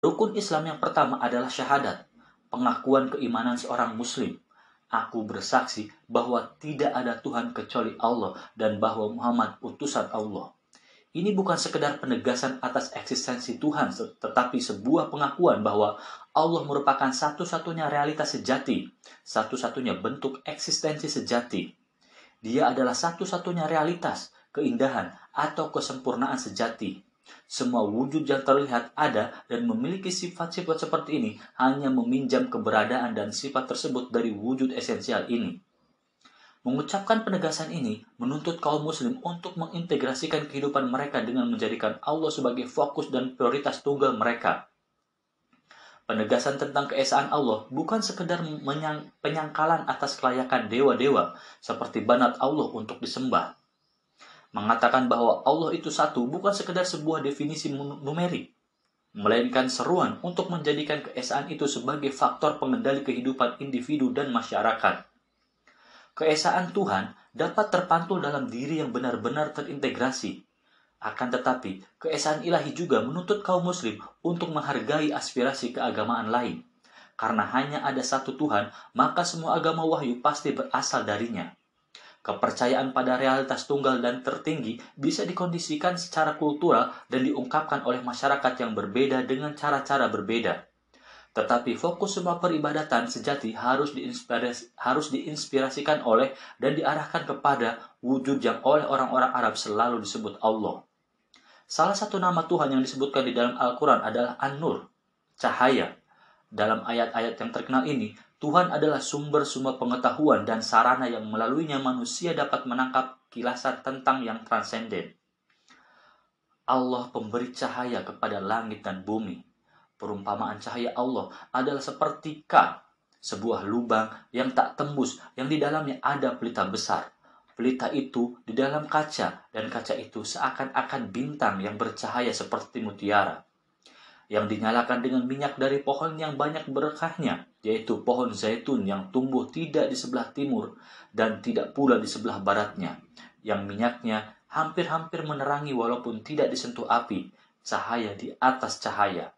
Rukun Islam yang pertama adalah syahadat, pengakuan keimanan seorang muslim. Aku bersaksi bahwa tidak ada Tuhan kecuali Allah dan bahwa Muhammad utusan Allah. Ini bukan sekedar penegasan atas eksistensi Tuhan, tetapi sebuah pengakuan bahwa Allah merupakan satu-satunya realitas sejati, satu-satunya bentuk eksistensi sejati. Dia adalah satu-satunya realitas, keindahan, atau kesempurnaan sejati. Semua wujud yang terlihat ada dan memiliki sifat-sifat seperti ini hanya meminjam keberadaan dan sifat tersebut dari wujud esensial ini. Mengucapkan penegasan ini menuntut kaum muslim untuk mengintegrasikan kehidupan mereka dengan menjadikan Allah sebagai fokus dan prioritas tunggal mereka. Penegasan tentang keesaan Allah bukan sekedar penyangkalan atas kelayakan dewa-dewa seperti banat Allah untuk disembah. Mengatakan bahwa Allah itu satu bukan sekedar sebuah definisi numerik, melainkan seruan untuk menjadikan keesaan itu sebagai faktor pengendali kehidupan individu dan masyarakat. Keesaan Tuhan dapat terpantul dalam diri yang benar-benar terintegrasi. Akan tetapi, keesaan ilahi juga menuntut kaum muslim untuk menghargai aspirasi keagamaan lain. Karena hanya ada satu Tuhan, maka semua agama wahyu pasti berasal darinya. Kepercayaan pada realitas tunggal dan tertinggi bisa dikondisikan secara kultural dan diungkapkan oleh masyarakat yang berbeda dengan cara-cara berbeda. Tetapi fokus semua peribadatan sejati harus diinspirasikan oleh dan diarahkan kepada wujud yang oleh orang-orang Arab selalu disebut Allah. Salah satu nama Tuhan yang disebutkan di dalam Al-Quran adalah An-Nur, cahaya. Dalam ayat-ayat yang terkenal ini, Tuhan adalah sumber semua pengetahuan dan sarana yang melaluinya manusia dapat menangkap kilasan tentang yang transenden. Allah pemberi cahaya kepada langit dan bumi. Perumpamaan cahaya Allah adalah seperti sebuah lubang yang tak tembus, yang di dalamnya ada pelita besar. Pelita itu di dalam kaca, dan kaca itu seakan-akan bintang yang bercahaya seperti mutiara, yang dinyalakan dengan minyak dari pohon yang banyak berkahnya, yaitu pohon zaitun yang tumbuh tidak di sebelah timur dan tidak pula di sebelah baratnya, yang minyaknya hampir-hampir menerangi walaupun tidak disentuh api, cahaya di atas cahaya.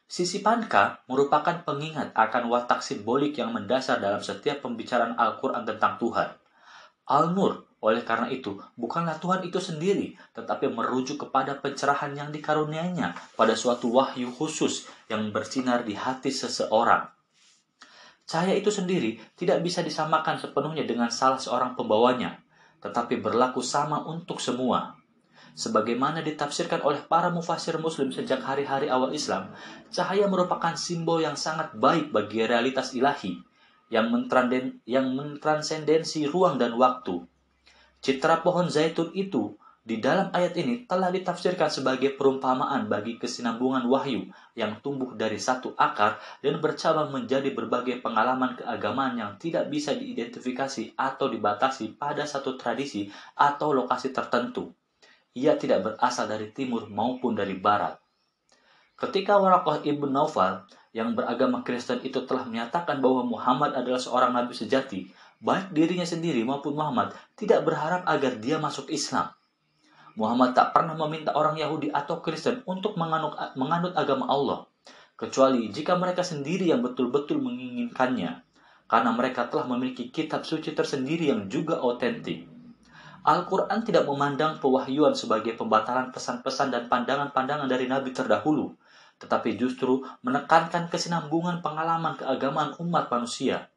Sisi Panka merupakan pengingat akan watak simbolik yang mendasar dalam setiap pembicaraan Al-Quran tentang Tuhan. Al-Nur, oleh karena itu, bukanlah Tuhan itu sendiri, tetapi merujuk kepada pencerahan yang dikaruniainya pada suatu wahyu khusus yang bersinar di hati seseorang. Cahaya itu sendiri tidak bisa disamakan sepenuhnya dengan salah seorang pembawanya, tetapi berlaku sama untuk semua. Sebagaimana ditafsirkan oleh para mufasir muslim sejak hari-hari awal Islam, cahaya merupakan simbol yang sangat baik bagi realitas ilahi, yang mentransendensi ruang dan waktu. Citra pohon zaitun itu di dalam ayat ini telah ditafsirkan sebagai perumpamaan bagi kesinambungan wahyu yang tumbuh dari satu akar dan bercabang menjadi berbagai pengalaman keagamaan yang tidak bisa diidentifikasi atau dibatasi pada satu tradisi atau lokasi tertentu. Ia tidak berasal dari timur maupun dari barat. Ketika Waraqah ibn Naufal yang beragama Kristen itu telah menyatakan bahwa Muhammad adalah seorang nabi sejati, baik dirinya sendiri maupun Muhammad tidak berharap agar dia masuk Islam. Muhammad tak pernah meminta orang Yahudi atau Kristen untuk menganut agama Allah, kecuali jika mereka sendiri yang betul-betul menginginkannya, karena mereka telah memiliki kitab suci tersendiri yang juga otentik. Al-Quran tidak memandang pewahyuan sebagai pembatalan pesan-pesan dan pandangan-pandangan dari nabi terdahulu, tetapi justru menekankan kesinambungan pengalaman keagamaan umat manusia.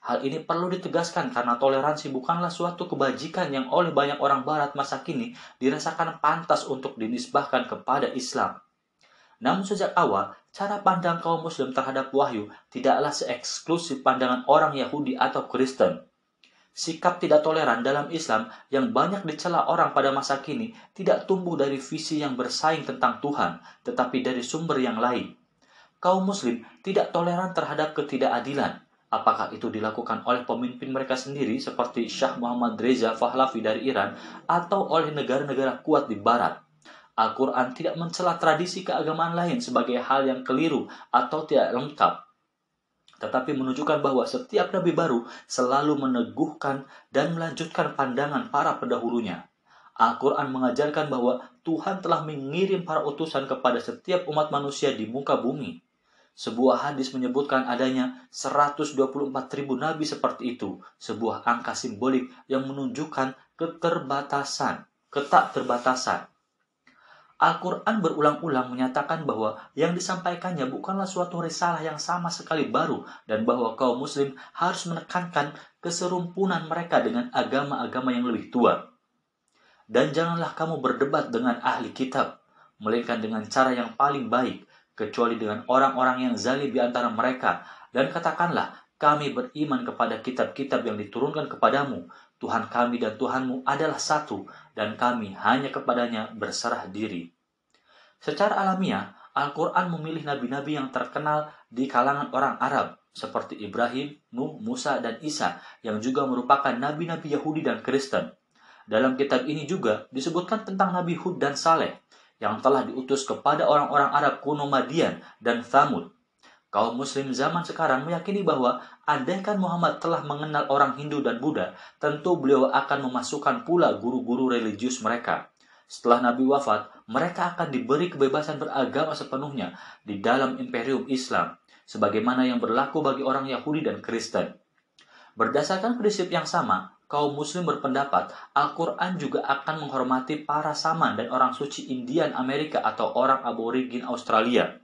Hal ini perlu ditegaskan karena toleransi bukanlah suatu kebajikan yang oleh banyak orang barat masa kini dirasakan pantas untuk dinisbahkan kepada Islam. Namun sejak awal, cara pandang kaum muslim terhadap wahyu tidaklah seeksklusif pandangan orang Yahudi atau Kristen. Sikap tidak toleran dalam Islam yang banyak dicela orang pada masa kini tidak tumbuh dari visi yang bersaing tentang Tuhan, tetapi dari sumber yang lain. Kaum muslim tidak toleran terhadap ketidakadilan, apakah itu dilakukan oleh pemimpin mereka sendiri seperti Shah Muhammad Reza Pahlavi dari Iran atau oleh negara-negara kuat di barat. Al-Quran tidak mencela tradisi keagamaan lain sebagai hal yang keliru atau tidak lengkap, tetapi menunjukkan bahwa setiap nabi baru selalu meneguhkan dan melanjutkan pandangan para pendahulunya. Al-Quran mengajarkan bahwa Tuhan telah mengirim para utusan kepada setiap umat manusia di muka bumi. Sebuah hadis menyebutkan adanya 124.000 nabi seperti itu, sebuah angka simbolik yang menunjukkan ketakterbatasan. Al-Quran berulang-ulang menyatakan bahwa yang disampaikannya bukanlah suatu risalah yang sama sekali baru dan bahwa kaum muslim harus menekankan keserumpunan mereka dengan agama-agama yang lebih tua. Dan janganlah kamu berdebat dengan ahli kitab, melainkan dengan cara yang paling baik, kecuali dengan orang-orang yang zalim di antara mereka. Dan katakanlah, kami beriman kepada kitab-kitab yang diturunkan kepadamu. Tuhan kami dan Tuhanmu adalah satu, dan kami hanya kepadanya berserah diri. Secara alamiah, Al-Quran memilih nabi-nabi yang terkenal di kalangan orang Arab, seperti Ibrahim, Nuh, Musa, dan Isa, yang juga merupakan nabi-nabi Yahudi dan Kristen. Dalam kitab ini juga disebutkan tentang Nabi Hud dan Saleh, yang telah diutus kepada orang-orang Arab kuno Madian dan Thamud. Kaum muslim zaman sekarang meyakini bahwa andaikan Muhammad telah mengenal orang Hindu dan Buddha, tentu beliau akan memasukkan pula guru-guru religius mereka. Setelah Nabi wafat, mereka akan diberi kebebasan beragama sepenuhnya di dalam imperium Islam, sebagaimana yang berlaku bagi orang Yahudi dan Kristen. Berdasarkan prinsip yang sama, kaum muslim berpendapat Al-Quran juga akan menghormati para saman dan orang suci Indian Amerika atau orang aborigin Australia.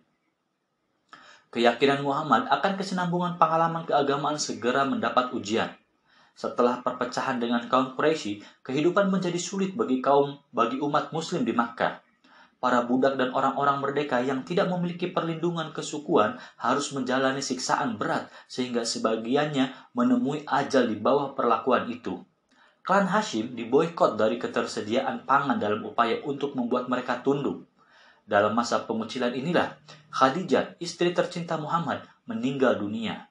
Keyakinan Muhammad akan kesinambungan pengalaman keagamaan segera mendapat ujian. Setelah perpecahan dengan kaum Quraisy, kehidupan menjadi sulit bagi umat muslim di Makkah. Para budak dan orang-orang merdeka yang tidak memiliki perlindungan kesukuan harus menjalani siksaan berat sehingga sebagiannya menemui ajal di bawah perlakuan itu. Klan Hashim diboikot dari ketersediaan pangan dalam upaya untuk membuat mereka tunduk. Dalam masa pengucilan inilah, Khadijah, istri tercinta Muhammad, meninggal dunia.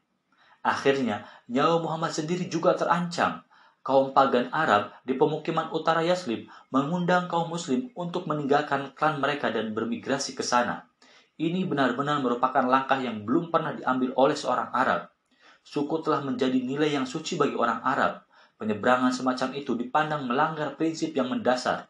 Akhirnya, nyawa Muhammad sendiri juga terancam. Kaum pagan Arab di pemukiman utara Yathrib mengundang kaum muslim untuk meninggalkan klan mereka dan bermigrasi ke sana. Ini benar-benar merupakan langkah yang belum pernah diambil oleh seorang Arab. Suku telah menjadi nilai yang suci bagi orang Arab. Penyeberangan semacam itu dipandang melanggar prinsip yang mendasar.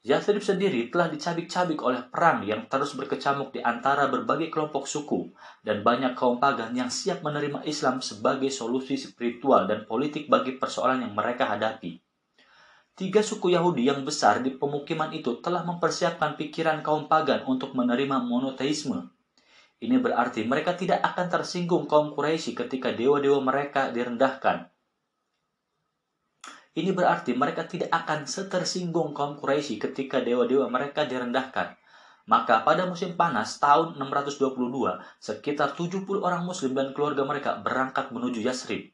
Yathrib sendiri telah dicabik-cabik oleh perang yang terus berkecamuk di antara berbagai kelompok suku, dan banyak kaum pagan yang siap menerima Islam sebagai solusi spiritual dan politik bagi persoalan yang mereka hadapi. 3 suku Yahudi yang besar di pemukiman itu telah mempersiapkan pikiran kaum pagan untuk menerima monoteisme. Ini berarti mereka tidak akan tersinggung kaum Quraisy ketika dewa-dewa mereka direndahkan. Ini berarti mereka tidak akan setersinggung kaum Quraisy ketika dewa-dewa mereka direndahkan. Maka pada musim panas tahun 622, sekitar 70 orang muslim dan keluarga mereka berangkat menuju Yathrib.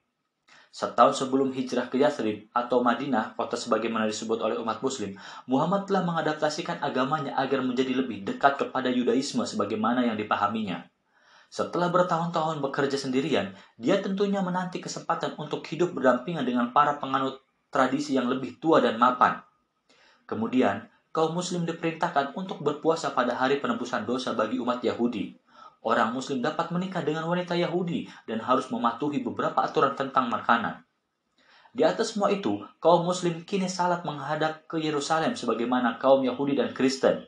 Setahun sebelum hijrah ke Yathrib atau Madinah, kota sebagaimana disebut oleh umat muslim, Muhammad telah mengadaptasikan agamanya agar menjadi lebih dekat kepada Yudaisme sebagaimana yang dipahaminya. Setelah bertahun-tahun bekerja sendirian, dia tentunya menanti kesempatan untuk hidup berdampingan dengan para penganut tradisi yang lebih tua dan mapan. Kemudian, kaum muslim diperintahkan untuk berpuasa pada hari penebusan dosa bagi umat Yahudi. Orang muslim dapat menikah dengan wanita Yahudi dan harus mematuhi beberapa aturan tentang makanan. Di atas semua itu, kaum muslim kini salat menghadap ke Yerusalem sebagaimana kaum Yahudi dan Kristen.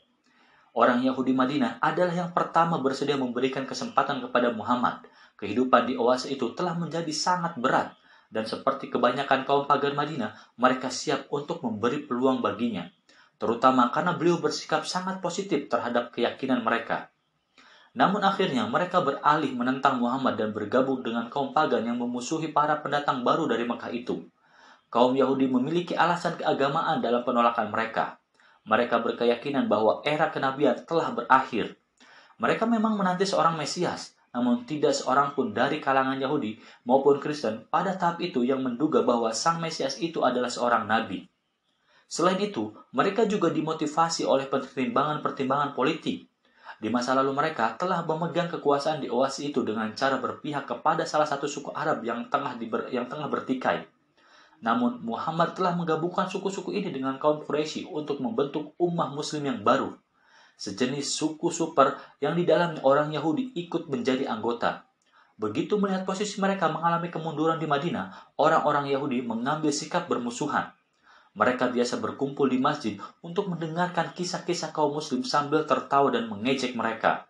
Orang Yahudi Madinah adalah yang pertama bersedia memberikan kesempatan kepada Muhammad. Kehidupan di oase itu telah menjadi sangat berat, dan seperti kebanyakan kaum pagan Madinah, mereka siap untuk memberi peluang baginya, terutama karena beliau bersikap sangat positif terhadap keyakinan mereka. Namun akhirnya mereka beralih menentang Muhammad dan bergabung dengan kaum pagan yang memusuhi para pendatang baru dari Mekah itu. Kaum Yahudi memiliki alasan keagamaan dalam penolakan mereka. Mereka berkeyakinan bahwa era kenabian telah berakhir. Mereka memang menanti seorang Mesias, namun tidak seorang pun dari kalangan Yahudi maupun Kristen pada tahap itu yang menduga bahwa Sang Mesias itu adalah seorang nabi. Selain itu, mereka juga dimotivasi oleh pertimbangan-pertimbangan politik. Di masa lalu mereka telah memegang kekuasaan di oase itu dengan cara berpihak kepada salah satu suku Arab yang tengah bertikai. Namun Muhammad telah menggabungkan suku-suku ini dengan kaum Quraisy untuk membentuk ummah muslim yang baru, sejenis suku super yang di dalamnya orang Yahudi ikut menjadi anggota. Begitu melihat posisi mereka mengalami kemunduran di Madinah, orang-orang Yahudi mengambil sikap bermusuhan. Mereka biasa berkumpul di masjid untuk mendengarkan kisah-kisah kaum muslim sambil tertawa dan mengejek mereka.